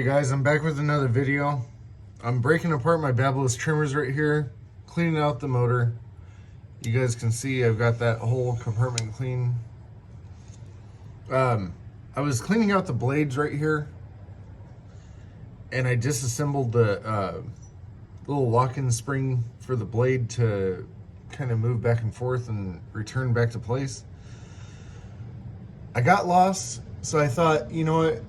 Hey guys, I'm back with another video. I'm breaking apart my Babyliss trimmers right here, cleaning out the motor. You guys can see I've got that whole compartment clean. I was cleaning out the blades right here, and I disassembled the little lock-in spring for the blade to kind of move back and forth and return back to place. I got lost, so I thought, you know what?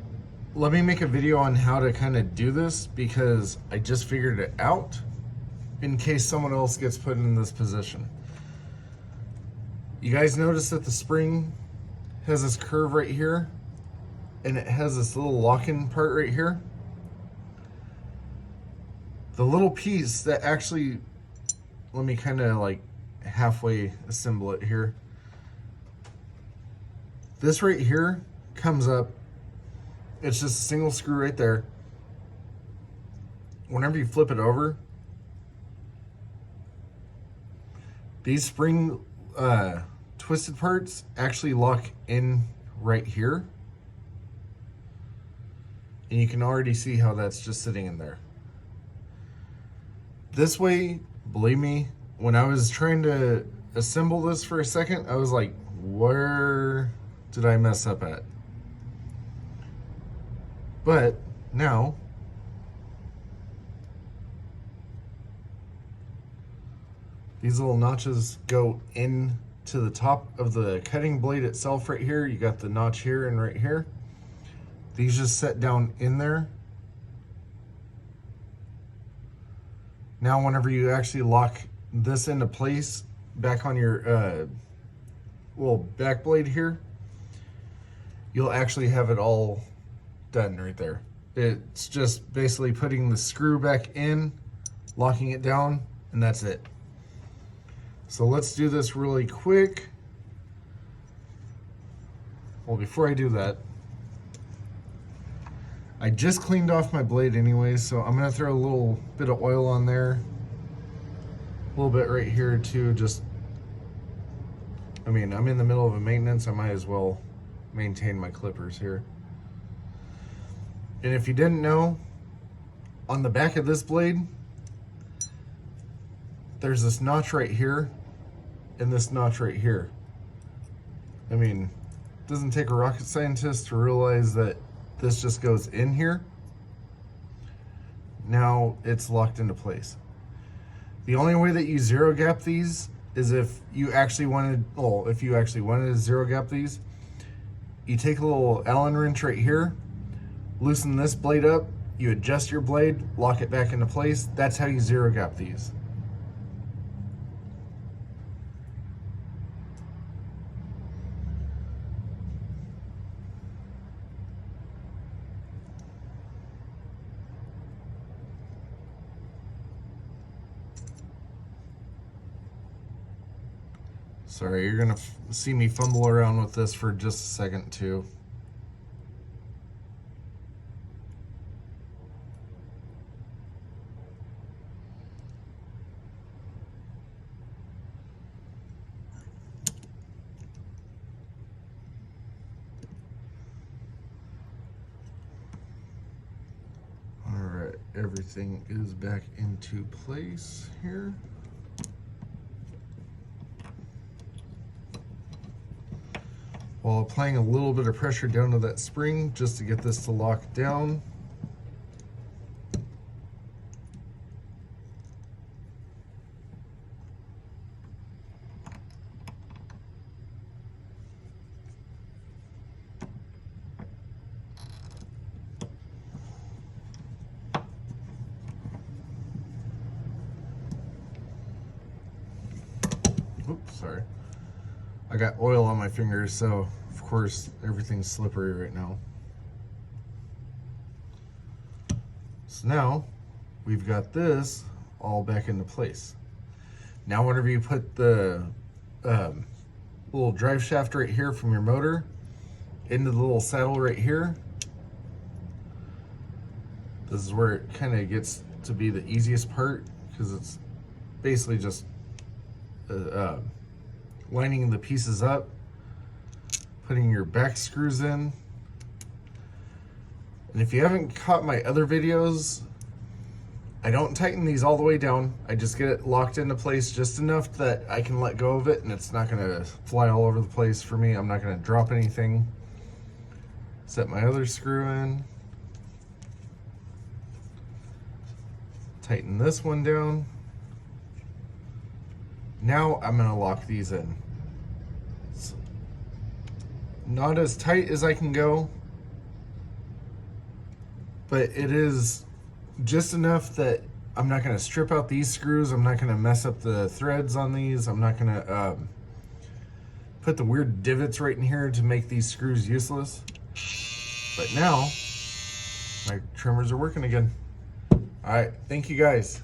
Let me make a video on how to kind of do this because I just figured it out in case someone else gets put in this position. You guys notice that the spring has this curve right here and it has this little lock-in part right here. The little piece that actually, let me kind of like halfway assemble it here. This right here comes up. It's just a single screw right there. Whenever you flip it over, these spring twisted parts actually lock in right here. And you can already see how that's just sitting in there. This way, believe me, when I was trying to assemble this for a second, I was like, where did I mess up at? But now, these little notches go into the top of the cutting blade itself right here. You got the notch here and right here. These just set down in there. Now, whenever you actually lock this into place back on your little back blade here, you'll actually have it all done right there. It's just basically putting the screw back in, locking it down, and that's it. So let's do this really quick. Well, before I do that, I just cleaned off my blade anyways, so I'm gonna throw a little bit of oil on there. A little bit right here too, just, I mean, I'm in the middle of a maintenance, I might as well maintain my clippers here. And if you didn't know, on the back of this blade, there's this notch right here and this notch right here. I mean, it doesn't take a rocket scientist to realize that this just goes in here. Now it's locked into place. The only way that you zero gap these is if you actually wanted, well, if you actually wanted to zero gap these, you take a little Allen wrench right here, loosen this blade up, you adjust your blade, lock it back into place. That's how you zero gap these. Sorry, you're gonna see me fumble around with this for just a second too. Everything is back into place here. While applying a little bit of pressure down to that spring just to get this to lock down. Oops, sorry. I got oil on my fingers, so of course everything's slippery right now. So now we've got this all back into place. Now whenever you put the little drive shaft right here from your motor into the little saddle right here, this is where it kind of gets to be the easiest part because it's basically just lining the pieces up, putting your back screws in. And if you haven't caught my other videos, I don't tighten these all the way down. I just get it locked into place just enough that I can let go of it and it's not gonna fly all over the place for me. I'm not gonna drop anything. Set my other screw in. Tighten this one down. Now I'm gonna lock these in. It's not as tight as I can go, but it is just enough that I'm not gonna strip out these screws. I'm not gonna mess up the threads on these. I'm not gonna put the weird divots right in here to make these screws useless. But now, my trimmers are working again. All right, thank you guys.